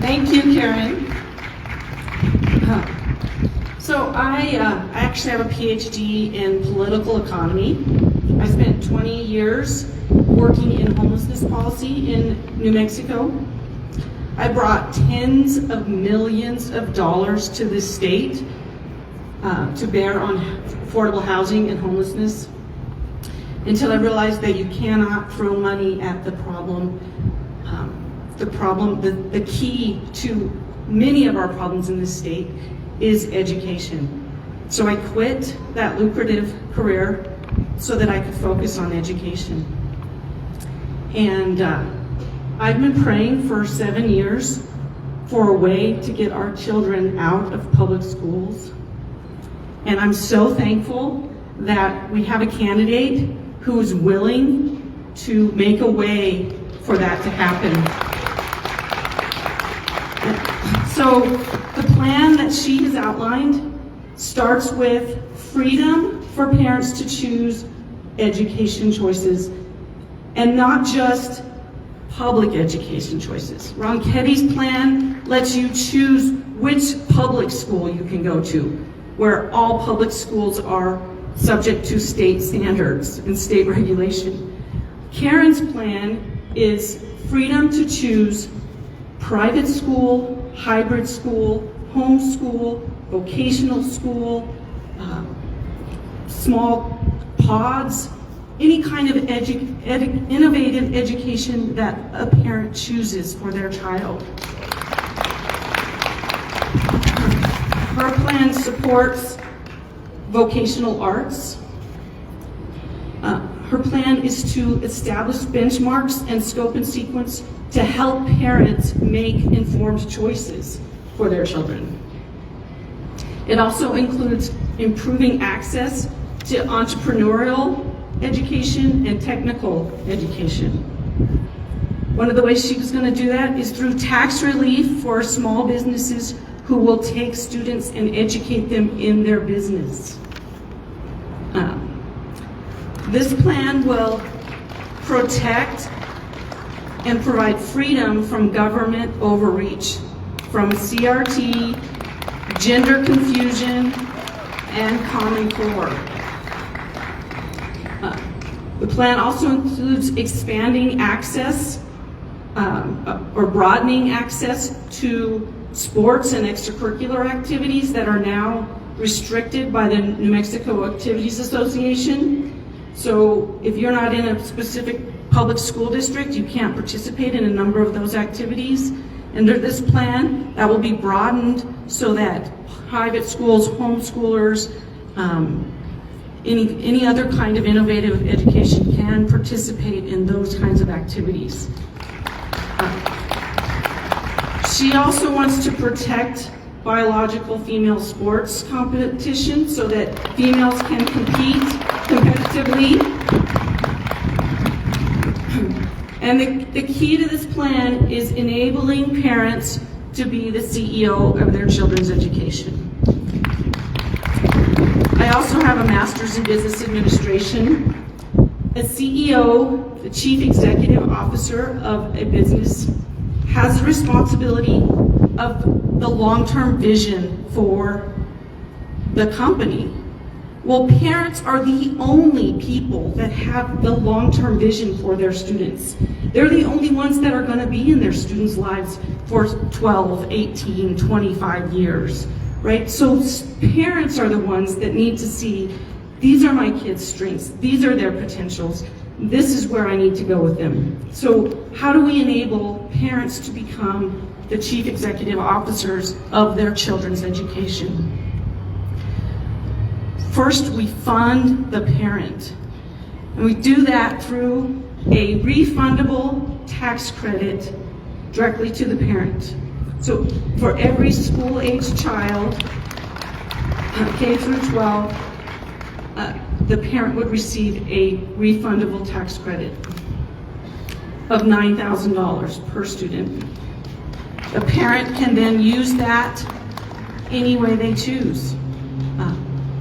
Thank you, Karen. So I actually have a PhD in political economy. I spent 20 years working in homelessness policy in New Mexico. I brought tens of millions of dollars to this state to bear on affordable housing and homelessness, until I realized that you cannot throw money at the problem. The key to many of our problems in this state is education. So I quit that lucrative career so that I could focus on education. And I've been praying for 7 years for a way to get our children out of public schools. And I'm so thankful that we have a candidate who is willing to make a way for that to happen. So the plan that she has outlined starts with freedom for parents to choose education choices, and not just public education choices. Ronchetti's plan lets you choose which public school you can go to, where all public schools are subject to state standards and state regulation. Karen's plan is freedom to choose private school, hybrid school, homeschool, vocational school, small pods, any kind of innovative education that a parent chooses for their child. Her plan supports vocational arts. Her plan is to establish benchmarks and scope and sequence to help parents make informed choices for their children. It also includes improving access to entrepreneurial education and technical education. One of the ways she was going to do that is through tax relief for small businesses who will take students and educate them in their business. This plan will protect and provide freedom from government overreach, from CRT, gender confusion, and Common Core. The plan also includes expanding access or broadening access to sports and extracurricular activities that are now restricted by the New Mexico Activities Association. So if you're not in a specific public school district, you can't participate in a number of those activities. Under this plan, that will be broadened so that private schools, homeschoolers, any other kind of innovative education can participate in those kinds of activities. She also wants to protect biological female sports competition so that females can compete competitively. And the key to this plan is enabling parents to be the CEO of their children's education. I also have a master's in business administration. A CEO, the chief executive officer of a business, has the responsibility of the long-term vision for the company. Well, parents are the only people that have the long-term vision for their students. They're the only ones that are going to be in their students' lives for 12, 18, 25 years, right? So parents are the ones that need to see, these are my kids' strengths, these are their potentials, this is where I need to go with them. So how do we enable parents to become the chief executive officers of their children's education? First, we fund the parent. And we do that through a refundable tax credit directly to the parent. So for every school-age child, K through 12, the parent would receive a refundable tax credit of $9,000 per student. The parent can then use that any way they choose.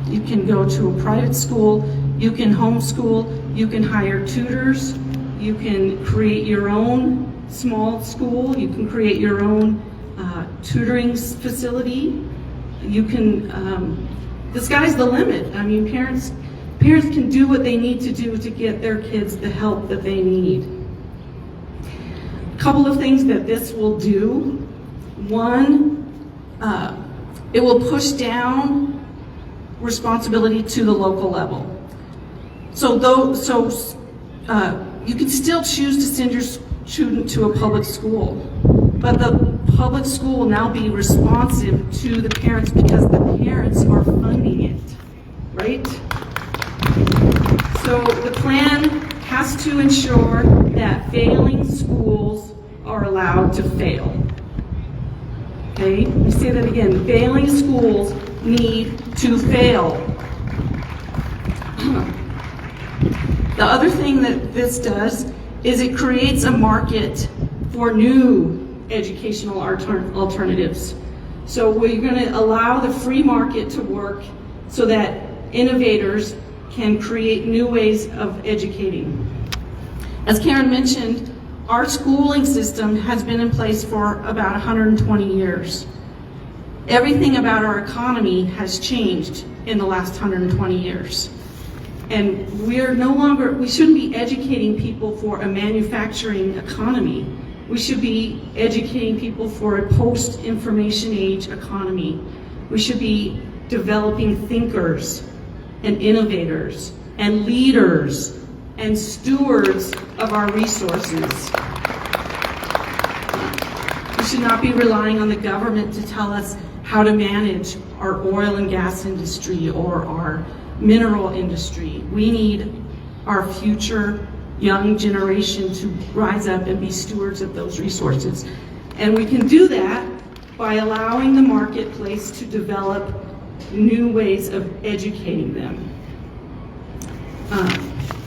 You can go to a private school, you can homeschool, you can hire tutors, you can create your own small school, you can create your own tutoring facility. You can, the sky's the limit. I mean, parents can do what they need to do to get their kids the help that they need. A couple of things that this will do. One, it will push down responsibility to the local level. So you can still choose to send your student to a public school, but the public school will now be responsive to the parents because the parents are funding it, right? So the plan has to ensure that failing schools are allowed to fail. Okay, let me say that again. Failing schools need to fail. The other thing that this does is it creates a market for new educational alternatives. So we're going to allow the free market to work so that innovators can create new ways of educating. As Karen mentioned, our schooling system has been in place for about 120 years. Everything about our economy has changed in the last 120 years. And we shouldn't be educating people for a manufacturing economy. We should be educating people for a post-information age economy. We should be developing thinkers and innovators and leaders and stewards of our resources. We should not be relying on the government to tell us how to manage our oil and gas industry or our mineral industry. We need our future young generation to rise up and be stewards of those resources. And we can do that by allowing the marketplace to develop new ways of educating them.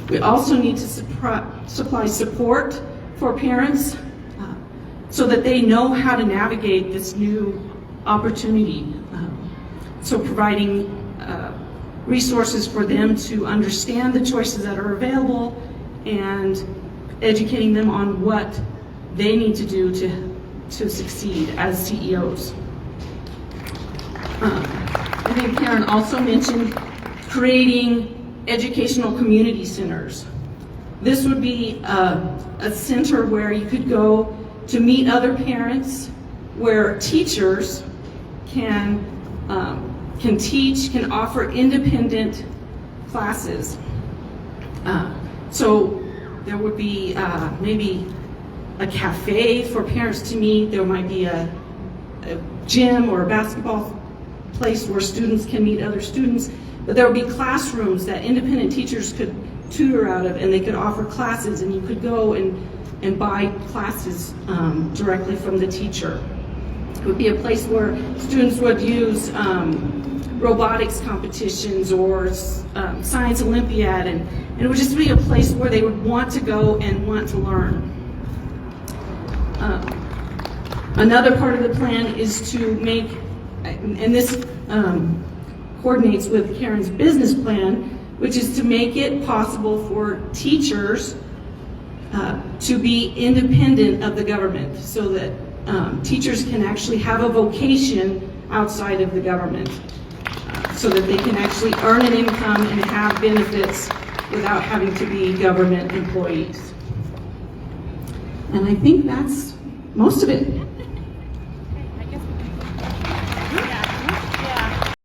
We also need to supply support for parents so that they know how to navigate this new opportunity. So providing resources for them to understand the choices that are available and educating them on what they need to do to succeed as CEOs. I think Karen also mentioned creating educational community centers. This would be a center where you could go to meet other parents, where teachers can teach, can offer independent classes. So there would be maybe a cafe for parents to meet. There might be a gym or a basketball place where students can meet other students. But there would be classrooms that independent teachers could tutor out of, and they could offer classes, and you could go and buy classes directly from the teacher. It would be a place where students would use robotics competitions or science Olympiad, and it would just be a place where they would want to go and want to learn. Another part of the plan is to make, and this coordinates with Karen's business plan, which is to make it possible for teachers to be independent of the government, so that teachers can actually have a vocation outside of the government, so that they can actually earn an income and have benefits without having to be government employees. And I think that's most of it.